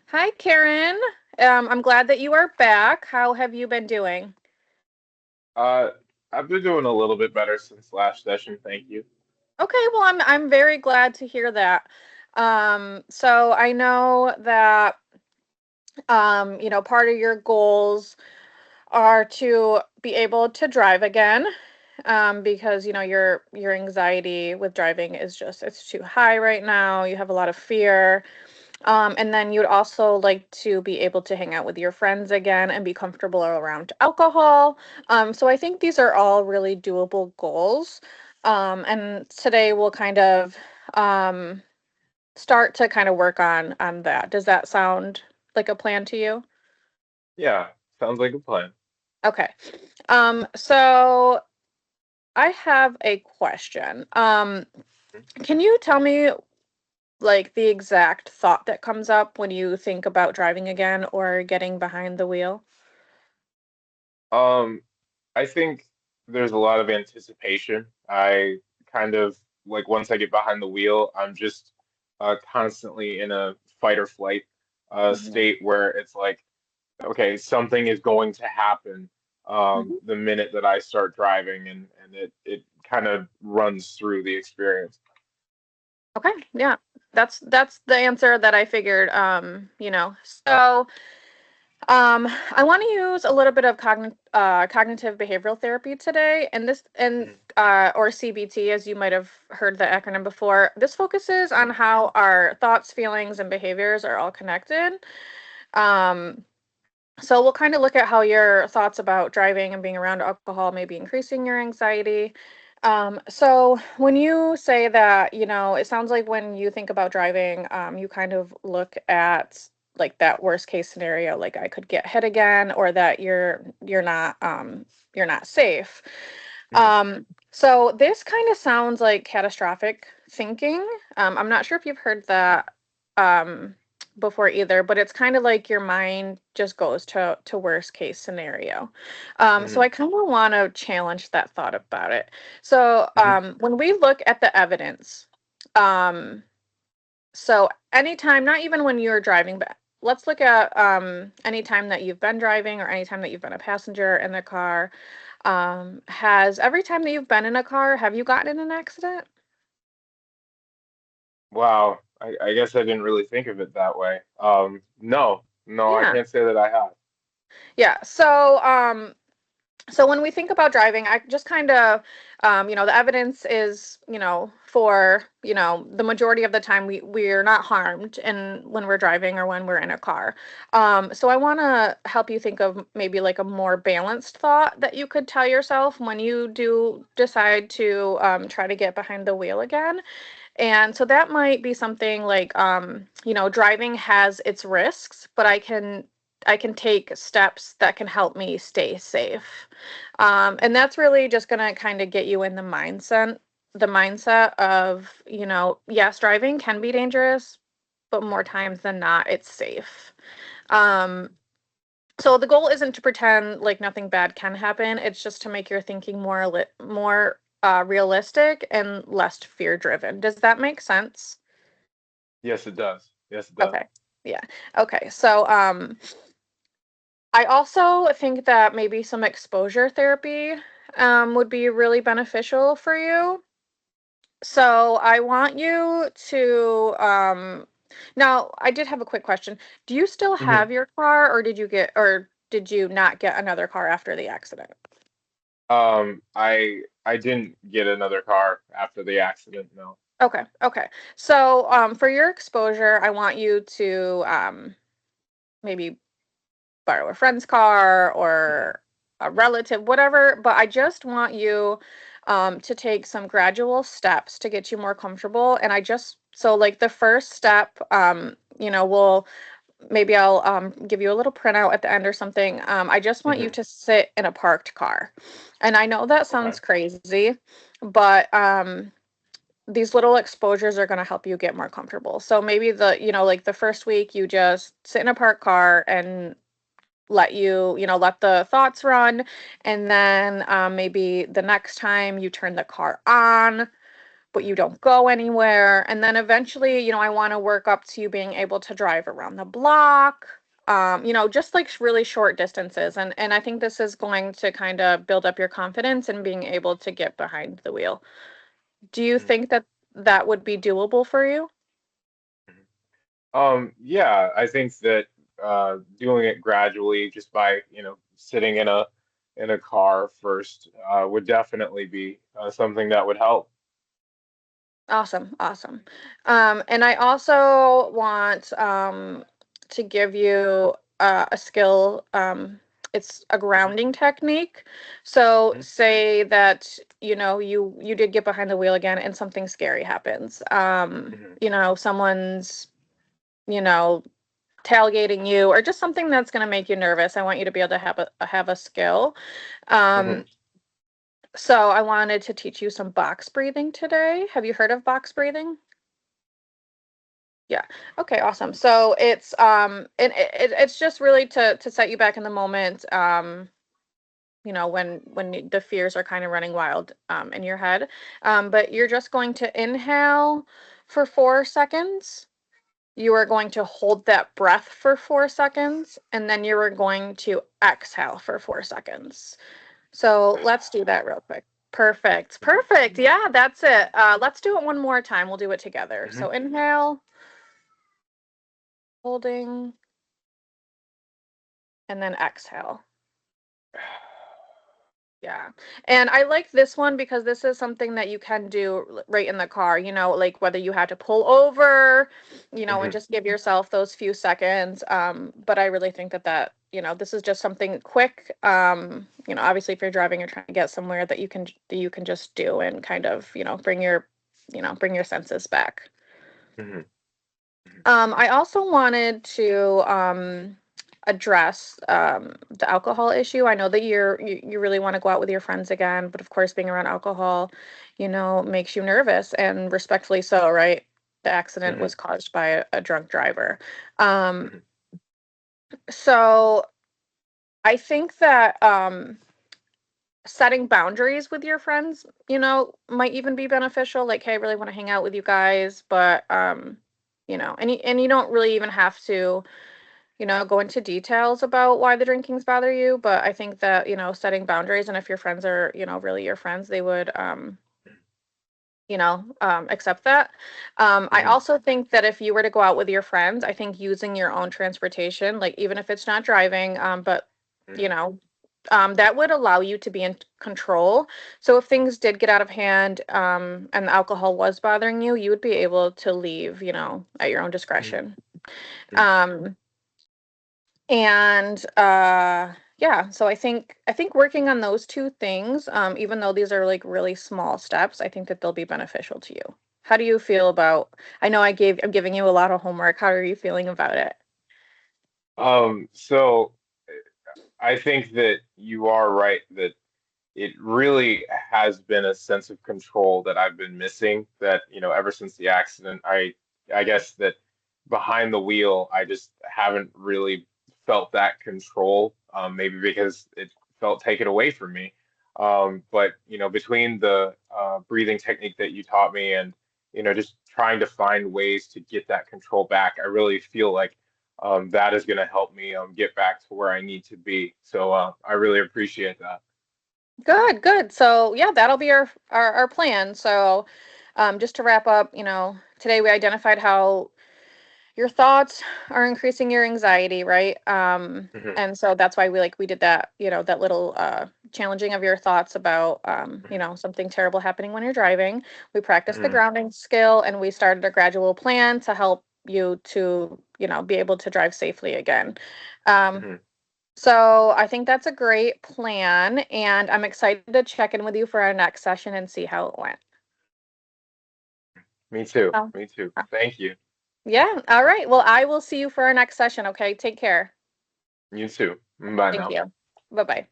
Hi, Karen. I'm glad that you are back. How have you been doing? Uh, I've been doing a little bit better since last session, thank you. Okay, well, I'm very glad to hear that. So I know that part of your goals are to be able to drive again, because your anxiety with driving is just it's too high right now. You have a lot of fear. And then you'd also like to be able to hang out with your friends again and be comfortable around alcohol. So I think these are all really doable goals. And today we'll kind of um, start to kind of work on that. Does that sound like a plan to you? Yeah, sounds like a plan. Okay. So I have a question. Can you tell me like the exact thought that comes up when you think about driving again or getting behind the wheel? Um, I think there's a lot of anticipation. I kind of like once I get behind the wheel, I'm just constantly in a fight or flight Mhm. state where it's like, okay, something is going to happen Mhm. the minute that I start driving, and it kind of runs through the experience. Okay, yeah. That's the answer that I figured. So I want to use a little bit of cognitive behavioral therapy today, and this and Mhm. or CBT, as you might have heard the acronym before. This focuses on Mhm. how our thoughts, feelings, and behaviors are all connected. Um, so we'll kind of look at how your thoughts about driving and being around alcohol may be increasing your anxiety. So when you say that, it sounds like when you think about driving, you kind of look at like that worst case scenario, like I could get hit again, or that you're not safe. Mhm. So this kind of sounds like catastrophic thinking. I'm not sure if you've heard that um, before either, but it's kind of like your mind just goes to worst case scenario. So Mhm. I kind of want to challenge that thought about it. So Mhm. when we look at the evidence, um, so anytime, not even when you're driving, but let's look at any time that you've been driving or any time that you've been a passenger in the car. Has every time that you've been in a car, have you gotten in an accident? Wow, I guess I didn't really think of it that way. No, no, I Yeah. can't say that I have. Yeah. So when we think about driving, I just kind of, the evidence is, for, the majority of the time we're not harmed in when we're driving or when we're in a car. So I want to help you think of maybe like a more balanced thought that you could tell yourself when you do decide to try to get behind the wheel again. And so that might be something like, driving has its risks, but I can take steps that can help me stay safe. And that's really just gonna kind of get you in the mindset of, yes, driving can be dangerous, but more times than not, it's safe. Um, so the goal isn't to pretend like nothing bad can happen. It's just to make your thinking more realistic and less fear driven. Does that make sense? Yes, it does. Yes, it does. Okay. Yeah. Okay. So I also think that maybe some exposure therapy would be really beneficial for you. So I want you to now I did have a quick question. Do you still Hmm. have your car or did you not get another car after the accident? I didn't get another car after the accident, no. Okay, okay. So for your exposure, I want you to maybe borrow a friend's car Hmm. or a relative, whatever. But I just want you to take some gradual steps to get you more comfortable. And so like the first step, we'll maybe I'll give you a little printout at the end or something. I just want you Hmm. to sit in a parked car. And I know that Okay. sounds crazy, but these little exposures are going to help you get more comfortable. So maybe like the first week you just sit in a parked car and let the thoughts run, and then maybe the next time you turn the car on, but you don't go anywhere. And then eventually, you know, I want to work up to you being able to drive around the block, you know, just like really short distances. And I think this is going to kind of build up your confidence in being able to get behind the wheel. Do you Mhm. think that that would be doable for you? Yeah, I think that doing it gradually, just by, sitting in a car first, would definitely be something that would help. Awesome, awesome. And I also want to give you a skill. It's a Hmm. grounding technique. So Hmm. say that you know you did get behind the wheel again, and something scary happens. Hmm. You know, someone's you know tailgating you, or just something that's going to make you nervous. I want you to be able to have a skill. Um, Hmm. so I wanted to teach you some box breathing today. Have you heard of box breathing? Yeah. Okay, awesome. So and it's just really to set you back in the moment, you know, when the fears are kind of running wild in your head. But you're just going to inhale for 4 seconds. You are going to hold that breath for 4 seconds, and then you are going to exhale for 4 seconds. So let's do that real quick. Perfect. Perfect. Yeah, that's it. Let's do it one more time. We'll do it together. Hmm. So inhale, holding, and then exhale. Yeah. And I like this one because this is something that you can do right in the car, you know, like whether you had to pull over, you know, and Hmm. just give yourself those few seconds. But I really think you know, this is just something quick. You know, obviously if you're driving, you're trying to get somewhere that you can just do and kind of, you know, bring your senses back. Hmm. I also wanted to address the alcohol issue. I know that you really want to go out with your friends again, but of course, being around alcohol, you know, makes you nervous, and respectfully so, right? The accident Hmm. was caused by a drunk driver. Um, so I think that setting boundaries with your friends, you know, might even be beneficial. Like, hey, I really want to hang out with you guys, but you know, and you don't really even have to, you know, go into details about why the drinkings bother you. But I think that, you know, setting boundaries, and if your friends are, you know, really your friends, they would, you know, accept that. I Hmm. also think that if you were to go out with your friends, I think using your own transportation, like even if it's not driving, but you Hmm. know, that would allow you to be in control. So if things did get out of hand, and the alcohol was bothering you, you would be able to leave, you know, at your own discretion. Um, and yeah, so I think working on those two things, even though these are like really small steps, I think that they'll be beneficial to you. How do you feel about, I know I'm giving you a lot of homework. How are you feeling about it? So I think that you are right that it really has been a sense of control that I've been missing, that, ever since the accident. I guess that behind the wheel, I just haven't really felt that control, maybe because it felt taken away from me. But, between the breathing technique that you taught me and, just trying to find ways to get that control back, I really feel like that is going to help me get back to where I need to be. So I really appreciate that. Good, good. So yeah, that'll be our plan. So just to wrap up, you know, today we identified how your thoughts are increasing your anxiety, right? Hmm. And so that's why we did that, you know, that little challenging of your thoughts about you know, something terrible happening when you're driving. We practiced the Hmm. grounding skill, and we started a gradual plan to help you to, you know, be able to drive safely again. Um, Hmm. so I think that's a great plan, and I'm excited to check in with you for our next session and see how it went. Me too. Oh, Me too. uh, Thank you. yeah. All right. Well, I will see you for our next session. Okay. Take care. You too. Bye Thank now. you. Bye bye.